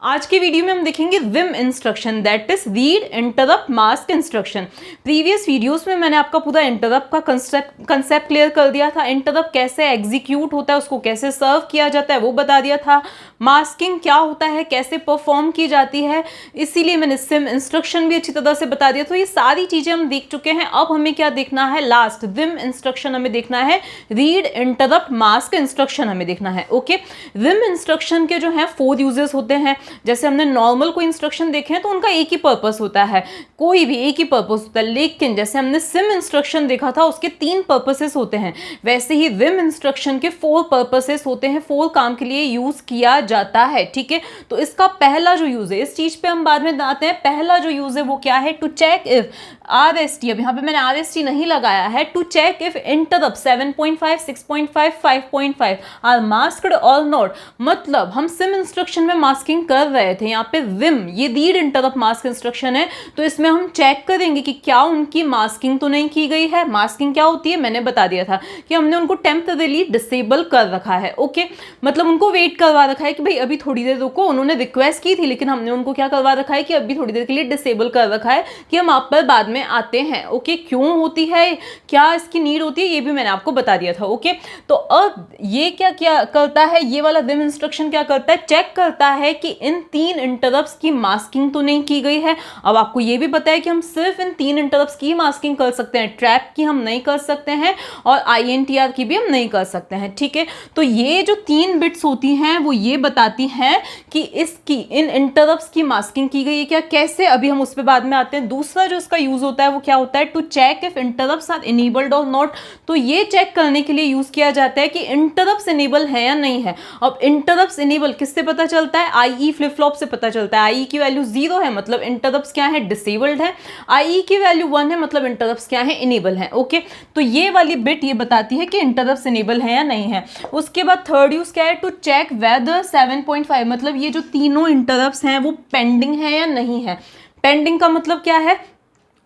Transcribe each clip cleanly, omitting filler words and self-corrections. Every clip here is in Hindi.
आज के वीडियो में हम देखेंगे Vim instruction, that is read interrupt mask instruction. Previous videos में मैंने आपका पूरा इंटरप्ट का कंसेप्ट क्लियर कर दिया था। इंटरप्ट कैसे एग्जीक्यूट होता है, उसको कैसे सर्व किया जाता है वो बता दिया था। मास्किंग क्या होता है, कैसे परफॉर्म की जाती है, इसीलिए मैंने सिम इंस्ट्रक्शन भी अच्छी तरह से बता दिया। तो ये सारी चीजें हम देख चुके हैं। अब हमें क्या देखना है, लास्ट विम इंस्ट्रक्शन हमें देखना है, रीड इंटरप्ट मास्क इंस्ट्रक्शन हमें देखना है। ओके, विम इंस्ट्रक्शन के जो है 4 यूजेस होते हैं। जैसे हमने नॉर्मल कोई इंस्ट्रक्शन देखे हैं तो उनका एक ही पर्पस होता है, कोई भी एक ही पर्पस होता है। लेकिन जैसे हमने सिम इंस्ट्रक्शन देखा था उसके 3 पर्पसेस होते हैं, वैसे ही विम इंस्ट्रक्शन के 4 पर्पसेस होते हैं, 4 काम के लिए यूज किया जाता है। ठीक है, तो इसका पहला जो यूज है, इस चीज पे हम बाद में आते हैं, पहला जो यूज है वो क्या है, टू चेक इफ RST, अब यहाँ पे मैंने RST नहीं लगाया है, to check if interrupt 7.5, 6.5, 5.5 are masked or not. मतलब हम सिम इंस्ट्रक्शन में मास्किंग कर रहे थे, यहाँ पे विम ये रीड इंटरप्ट मास्क इंस्ट्रक्शन है, तो इसमें हम चेक करेंगे कि क्या उनकी मास्किंग तो नहीं की गई है। मास्किंग क्या होती है मैंने बता दिया था कि हमने उनको टेम्परेरी डिसेबल कर रखा है। ओके, मतलब उनको वेट करवा रखा है कि भाई अभी थोड़ी देर रुको, उन्होंने रिक्वेस्ट की थी लेकिन हमने उनको क्या करवा रखा है कि अभी थोड़ी देर के लिए डिसेबल कर रखा है कि हम आप पर बाद में आते हैं। ओके, क्यों होती है, क्या इसकी नीड होती है, ये भी मैंने आपको बता दिया था। ओके, तो अब ये क्या क्या करता है, ये वाला विम इंस्ट्रक्शन क्या करता है, चेक करता है कि इन 3 इंटरप्ट्स की मास्किंग तो नहीं की गई है। अब आपको ये भी पता है कि हम सिर्फ इन 3 इंटरप्ट्स की मास्किंग कर सकते हैं, ट्रैप की हम नहीं कर सकते हैं और INTR की भी हम नहीं कर सकते हैं। ठीक है, तो ये जो 3 बिट्स होती हैं वो ये बताती हैं कि इसकी इन इंटरप्ट्स की मास्किंग की गई है क्या, कैसे, अभी हम उस पर बाद में आते हैं। दूसरा जो इसका यूज होता है वो क्या होता है, to check if interrupts are enabled or not. तो ये चेक करने के लिए यूज किया जाता है कि इंटरप्ट्स इनेबल है या नहीं है। अब इंटरप्ट्स इनेबल किससे पता चलता है, IE फ्लिप फ्लॉप से पता चलता है। IE की वैल्यू 0 है मतलब इंटरप्ट्स क्या है, डिसेबल्ड है। IE की वैल्यू 1 है मतलब इंटरप्ट्स क्या है, इनेबल है। ओके, तो ये वाली बिट ये बताती है कि इंटरप्ट्स इनेबल है या नहीं है। उसके बाद थर्ड यूज क्या है, टू चेक वेदर 7.5, मतलब ये जो तीनों इंटरप्ट्स हैं वो पेंडिंग है या नहीं है। पेंडिंग का मतलब क्या है,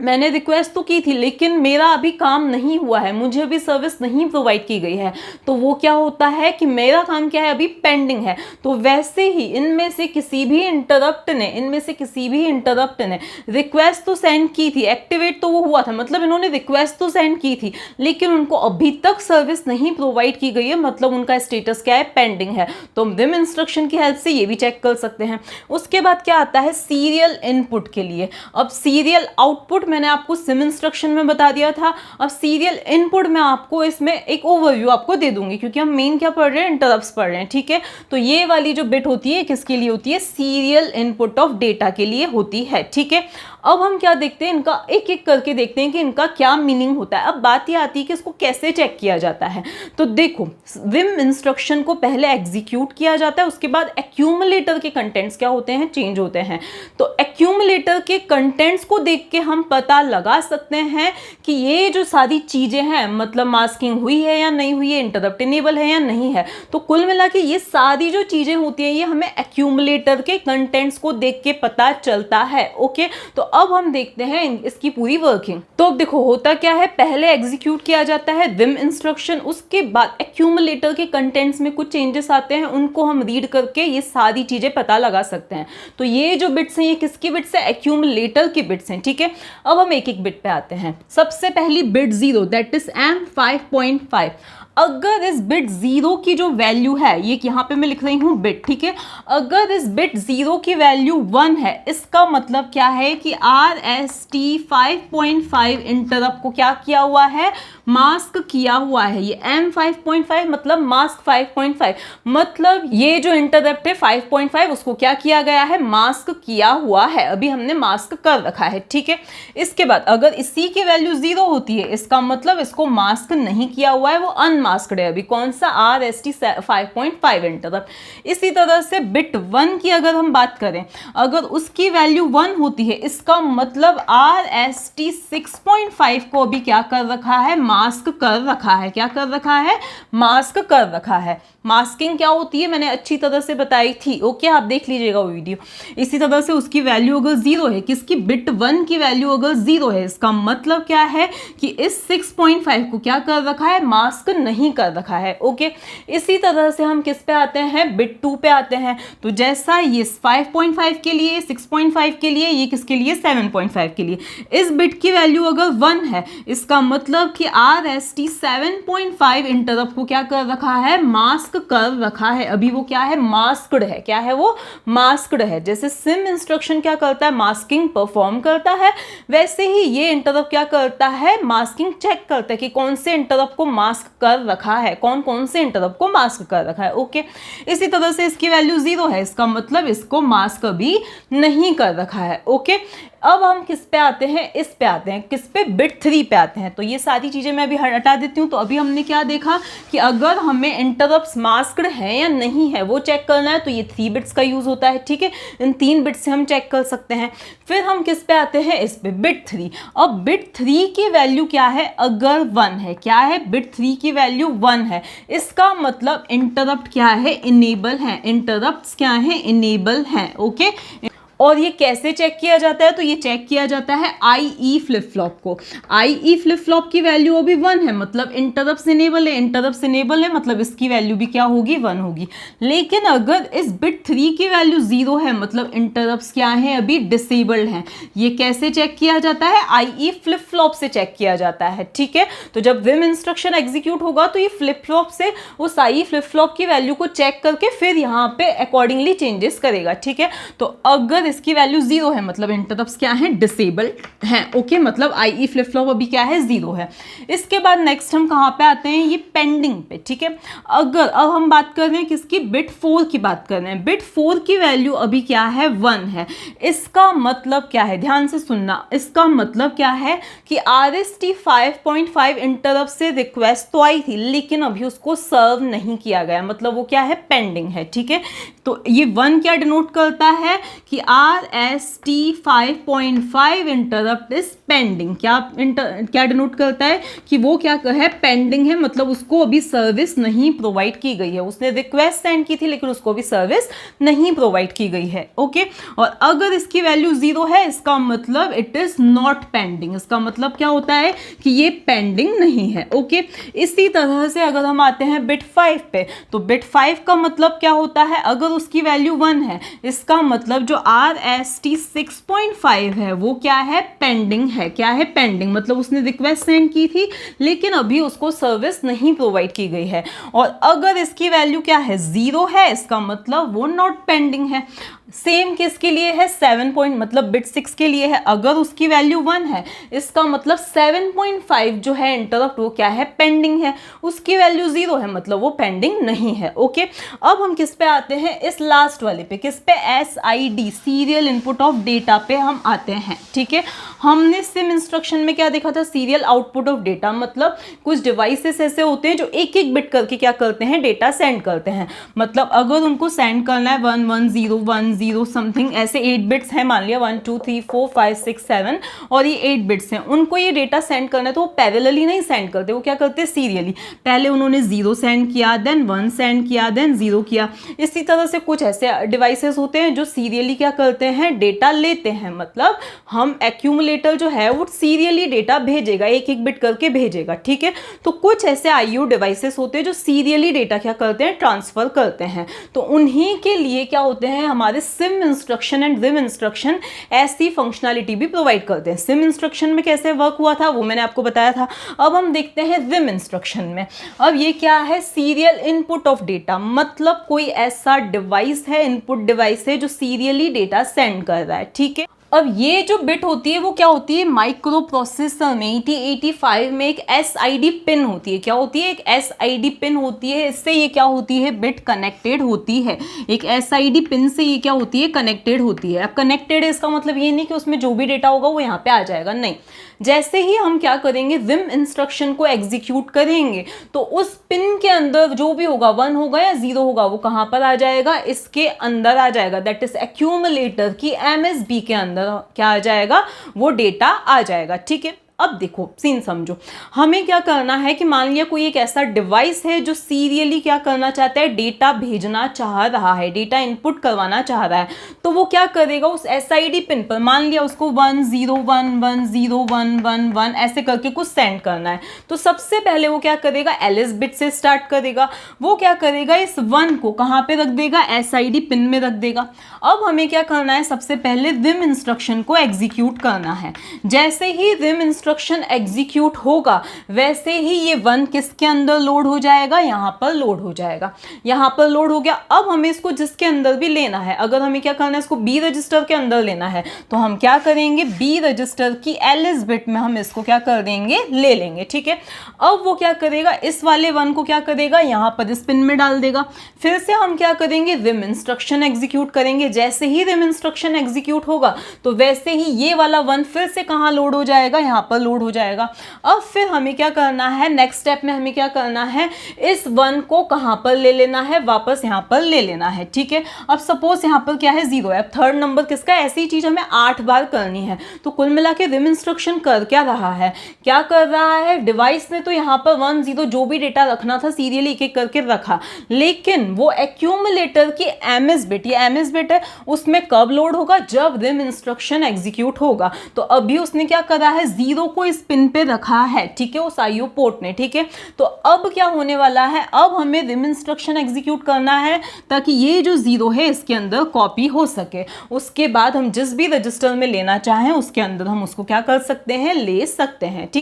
मैंने रिक्वेस्ट तो की थी लेकिन मेरा अभी काम नहीं हुआ है, मुझे अभी सर्विस नहीं प्रोवाइड की गई है, तो वो क्या होता है कि मेरा काम क्या है, अभी पेंडिंग है। तो वैसे ही इनमें से किसी भी इंटरप्ट ने रिक्वेस्ट तो सेंड की थी, एक्टिवेट तो वो हुआ था, मतलब इन्होंने रिक्वेस्ट तो सेंड की थी लेकिन उनको अभी तक सर्विस नहीं प्रोवाइड की गई है, मतलब उनका स्टेटस क्या है, पेंडिंग है। तो हम विम इंस्ट्रक्शन की हेल्प से ये भी चेक कर सकते हैं। उसके बाद क्या आता है, सीरियल इनपुट के लिए। अब सीरियल आउटपुट मैंने आपको सिम इंस्ट्रक्शन में बता दिया था, अब सीरियल इनपुट में आपको इसमें एक ओवरव्यू आपको दे दूंगी क्योंकि हम मेन क्या पढ़ रहे हैं, इंटरप्ट्स पढ़ रहे हैं। ठीक है, तो ये वाली जो बिट होती है किसके लिए होती है, सीरियल इनपुट ऑफ डेटा के लिए होती है। ठीक है, अब हम क्या देखते हैं, इनका एक एक करके देखते हैं कि इनका क्या मीनिंग होता है। अब बात ये आती है कि इसको कैसे चेक किया जाता है। तो देखो, विम इंस्ट्रक्शन को पहले एग्जीक्यूट किया जाता है, उसके बाद एक्यूमुलेटर के कंटेंट्स क्या होते हैं, चेंज होते हैं। तो एक्यूमुलेटर के कंटेंट्स को देख के हम पता लगा सकते हैं कि ये जो सारी चीजें हैं, मतलब मास्किंग हुई है या नहीं हुई है, इंटरप्ट इनेबल है या नहीं है। तो कुल मिला के ये सारी जो चीजें होती हैं ये हमें एक्यूमुलेटर के कंटेंट्स को देख के पता चलता है। ओके, तो अब हम देखते हैं इसकी पूरी वर्किंग। तो अब देखो होता क्या है, पहले एग्जीक्यूट किया जाता है विम इंस्ट्रक्शन, उसके बाद एक्यूमुलेटर के कंटेंट्स में कुछ चेंजेस आते हैं, उनको हम रीड करके ये सारी चीजें पता लगा सकते हैं। तो ये जो बिट्स हैं ये किसकी बिट्स है, एक्यूमुलेटर की बिट्स हैं। ठीक है, अब हम एक एक बिट पे आते हैं। सबसे पहली बिट 0, दैट इज M5.5। अगर इस बिट 0 की जो वैल्यू है, ये यहाँ पे मैं लिख रही हूँ बिट, ठीक है, अगर इस बिट 0 की वैल्यू 1 है, इसका मतलब क्या है कि RST 5.5 इंटरप्ट को क्या किया हुआ है, मास्क किया हुआ है। ये M5.5 मतलब मास्क 5.5, मतलब ये जो इंटरप्ट है 5.5 उसको क्या किया गया है, मास्क किया हुआ है, अभी हमने मास्क कर रखा है। ठीक है, इसके बाद अगर इसी की वैल्यू 0 होती है, इसका मतलब इसको मास्क नहीं किया हुआ है, वो अनमास्क्ड है अभी, कौन सा, RST 5.5 इंटरप्ट। इसी तरह से बिट 1 की अगर हम बात करें, अगर उसकी वैल्यू 1 होती है, इसका मतलब RST 6.5 को अभी क्या कर रखा है, मास्क कर रखा है। क्या कर रखा है, मास्क कर रखा है। मास्किंग क्या होती है मैंने अच्छी तरह से बताई थी, ओके आप देख लीजिएगा वो वीडियो। इसी तरह से उसकी वैल्यू अगर 0 है, किसकी, बिट 1 की वैल्यू अगर 0 है, इसका मतलब क्या है कि इस 6.5 को क्या कर रखा है, मास्क नहीं कर रखा है, ओके। इसी तरह से हम किस पे आते हैं, बिट 2 पे आते हैं। तो जैसा ये 5.5 के लिए, 6.5 के लिए, ये किसके लिए, 7.5 के लिए, इस बिट की वैल्यू अगर 1 है, इसका मतलब कि RST 7.5 इंटरप्ट को क्या कर रखा है, मास्क कर रखा है। अभी वो क्या है, मास्क्ड है। क्या है वो, मास्क्ड है। जैसे सिम इंस्ट्रक्शन क्या करता है, मास्किंग परफॉर्म करता है, वैसे ही ये इंटरप्ट क्या करता है, मास्किंग चेक करता है कि कौन से इंटरप्ट को मास्क कर रखा है, कौन कौन से इंटरप्ट को मास्क कर रखा है, ओके। इसी तरह से इसकी वैल्यू 0 है, इसका मतलब इसको मास्क अभी नहीं कर रखा है, ओके। अब हम किस पे आते हैं, इस पे आते हैं, किस पे, बिट 3 पे आते हैं। तो ये सारी चीज़ें मैं अभी हटा देती हूँ। तो अभी हमने क्या देखा कि अगर हमें इंटरप्ट्स मास्क्ड है या नहीं है वो चेक करना है तो ये 3 बिट्स का यूज़ होता है, ठीक है। इन 3 बिट्स से हम चेक कर सकते हैं। फिर हम किस पे आते हैं, इस पे, बिट 3। अब बिट 3 की वैल्यू क्या है, अगर 1 है, क्या है, बिट 3 की वैल्यू 1 है, इसका मतलब इंटरप्ट क्या है, इनेबल है। इंटरप्ट्स क्या है, इनेबल है, ओके। और ये कैसे चेक किया जाता है, तो ये चेक किया जाता है IE फ्लिप फ्लॉप को। IE फ्लिप फ्लॉप की वैल्यू अभी 1 है, मतलब इंटरप्ट इनेबल है। इंटरप्ट इनेबल है मतलब इसकी वैल्यू भी क्या होगी, 1 होगी। लेकिन अगर इस बिट 3 की वैल्यू 0 है, मतलब इंटरप्ट्स क्या है, अभी डिसेबल्ड हैं। ये कैसे चेक किया जाता है, IE फ्लिप फ्लॉप से चेक किया जाता है, ठीक है। तो जब विम इंस्ट्रक्शन एग्जीक्यूट होगा तो ये फ्लिप फ्लॉप से उस IE फ्लिप फ्लॉप की वैल्यू को चेक करके फिर यहाँ पे अकॉर्डिंगली चेंजेस करेगा, ठीक है। तो अगर इसकी वैल्यू 0 है मतलब इंटरप्ट्स क्या है, डिसेबल हैं, ओके। मतलब IE फ्लिप फ्लॉप अभी क्या है, 0 है। इसके बाद नेक्स्ट हम कहाँ पे आते हैं, ये पेंडिंग पे, ठीक है। अगर अब हम बात कर रहे हैं किसकी, बिट 4 की बात कर रहे हैं। बिट 4 की वैल्यू अभी क्या है, 1 है। इसका मतलब क्या है, ध्यान से सुनना, इसका मतलब क्या है कि RST 5.5 इंटरप्ट से रिक्वेस्ट तो आई थी लेकिन अभी उसको सर्व नहीं किया गया, मतलब वो क्या है, पेंडिंग है, ठीक है। तो ये 1 क्या डिनोट करता है कि RST 5.5 इंटरप्ट इज पेंडिंग। क्या डिनोट करता है कि वो क्या है, पेंडिंग है, मतलब उसको अभी सर्विस नहीं प्रोवाइड की गई है। उसने रिक्वेस्ट सेंड की थी लेकिन उसको भी सर्विस नहीं प्रोवाइड की गई है, ओके। और अगर इसकी वैल्यू 0 है, इसका मतलब इट इज नॉट पेंडिंग। इसका मतलब क्या होता है कि ये पेंडिंग नहीं है, ओके। इसी तरह से अगर हम आते हैं बिट 5 पे, तो बिट 5 का मतलब क्या होता है, अगर उसकी वैल्यू 1 है, इसका मतलब जो RST 6.5 है वो क्या है, पेंडिंग है। क्या है, पेंडिंग, मतलब उसने रिक्वेस्ट सेंड की थी लेकिन अभी उसको सर्विस नहीं प्रोवाइड की गई है। और अगर इसकी वैल्यू क्या है, 0 है, इसका मतलब वो नॉट पेंडिंग है। सेम किसके लिए है, 7 पॉइंट मतलब बिट 6 के लिए है। अगर उसकी वैल्यू 1 है, इसका मतलब 7.5 जो है इंटरप्ट वो क्या है, पेंडिंग है। उसकी वैल्यू 0 है मतलब वो पेंडिंग नहीं है, ओके। अब हम किस पे आते हैं, इस लास्ट वाले पे, किस पे, SID serial input of data पे हम आते हैं, ठीक है। हमने सिम इंस्ट्रक्शन में क्या देखा था, सीरियल आउटपुट ऑफ डेटा, मतलब कुछ डिवाइसेस ऐसे होते हैं जो एक एक बिट करके क्या करते हैं, डेटा सेंड करते हैं। मतलब अगर उनको सेंड करना है 11010 समथिंग, ऐसे 8 बिट्स हैं, मान लिया 1 2 3 4 5 6 7 और ये 8 बिट्स हैं, उनको ये डेटा सेंड करना है तो वो पैरेलली नहीं सेंड करते, वो क्या करते हैं, सीरियली। पहले उन्होंने 0 सेंड किया, देन 1 सेंड किया, देन 0 किया। इसी तरह से कुछ ऐसे डिवाइसेस होते हैं जो सीरियली क्या करते हैं, डेटा लेते हैं। मतलब हम एक्यूमुलेटर जो है वो सीरियली डेटा भेजेगा, एक एक बिट करके भेजेगा, ठीक है। तो कुछ ऐसे IO डिवाइसेस होते हैं जो सीरियली डेटा क्या करते हैं, ट्रांसफर करते हैं। तो उन्हीं के लिए क्या होते हैं, हमारे SIM instruction and Vim instruction ऐसी फंक्शनैलिटी भी प्रोवाइड करते हैं। सिम इंस्ट्रक्शन में कैसे वर्क हुआ था वो मैंने आपको बताया था। अब हम देखते हैं विम इंस्ट्रक्शन में। अब ये क्या है, सीरियल इनपुट ऑफ डेटा, मतलब कोई ऐसा डिवाइस है, इनपुट डिवाइस है जो सीरियली डेटा सेंड कर रहा है, ठीक है। अब ये जो बिट होती है वो क्या होती है, माइक्रो प्रोसेसर में 8085 में एक SID पिन होती है। क्या होती है, एक SID पिन होती है। इससे ये क्या होती है, बिट कनेक्टेड होती है। एक SID पिन से ये क्या होती है, कनेक्टेड होती है। अब कनेक्टेड है इसका मतलब ये नहीं कि उसमें जो भी डेटा होगा वो यहाँ पे आ जाएगा, नहीं। जैसे ही हम क्या करेंगे, विम इंस्ट्रक्शन को एग्जीक्यूट करेंगे तो उस पिन के अंदर जो भी होगा, 1 होगा या 0 होगा, वो कहाँ पर आ जाएगा, इसके अंदर आ जाएगा, दैट इज एक्यूमुलेटर की MSB के अंदर क्या आ जाएगा, वो डेटा आ जाएगा, ठीक है। अब देखो सीन समझो, हमें क्या करना है कि मान लिया कोई एक ऐसा डिवाइस है जो सीरियली क्या करना चाहता है, डेटा भेजना चाह रहा है, डेटा इनपुट करवाना चाह रहा है, तो वो क्या करेगा, उस SID पिन पर मान लिया उसको 10110111 ऐसे करके कुछ सेंड करना है। तो सबसे पहले वो क्या करेगा, LS बिट से स्टार्ट करेगा। वो क्या करेगा, इस 1 को कहाँ पे रख देगा, SID पिन में रख देगा। अब हमें क्या करना है, सबसे पहले रिम इंस्ट्रक्शन को एग्जीक्यूट करना है। जैसे ही रिम इंस्ट्रक्शन एग्जीक्यूट होगा वैसे ही ये 1 किसके अंदर लोड हो जाएगा, यहाँ पर लोड हो जाएगा। यहाँ पर लोड हो गया। अब हमें इसको जिसके अंदर भी लेना है, अगर हमें क्या करना है, इसको B रजिस्टर के अंदर लेना है, तो हम क्या करेंगे, B रजिस्टर की LS बिट में हम इसको क्या कर देंगे, ले लेंगे। ठीक है, अब वो क्या करेगा, इस वाले 1 को क्या करेगा, यहाँ पर इस पिन में डाल देगा। फिर से हम क्या करेंगे, रिम इंस्ट्रक्शन एग्जीक्यूट करेंगे। जैसे ही रिम इंस्ट्रक्शन एग्जीक्यूट होगा तो वैसे ही ये वाला 1 फिर से कहाँ लोड हो जाएगा, यहाँ पर लोड हो जाएगा। अब फिर हमें क्या करना है, नेक्स्ट स्टेप में हमें क्या करना है, इस 1 को कहाँ पर ले लेना है, वापस यहाँ पर ले लेना है। ठीक है, अब सपोज यहाँ पर क्या है, 0 है। अब थर्ड नंबर किसका है, ऐसी ही चीज हमें 8 बार करनी है। तो कुल मिला के रिम इंस्ट्रक्शन कर क्या रहा है, क्या कर रहा है, डिवाइस ने तो यहाँ पर 1 0 जो भी डेटा रखना था सीरियली एक एक करके रखा, लेकिन वो एक्यूमुलेटर की MS बिट, ये MS बिट है, उसमें कब लोड होगा, जब रिम इंस्ट्रक्शन एग्जीक्यूट होगा। तो अभी उसने क्या करा है, 0 को इस पिन पे रखा है। ठीक है, उस IO पोर्ट ने। ठीक है, तो अब क्या होने वाला है, अब हमें रिम इंस्ट्रक्शन एग्जीक्यूट करना है ताकि ये जो 0 है इसके अंदर कॉपी हो सके। उसके बाद हम जिस भी रजिस्टर में लेना चाहें उसके अंदर हम उसको क्या कर सकते हैं, ले सकते हैं। ठीक।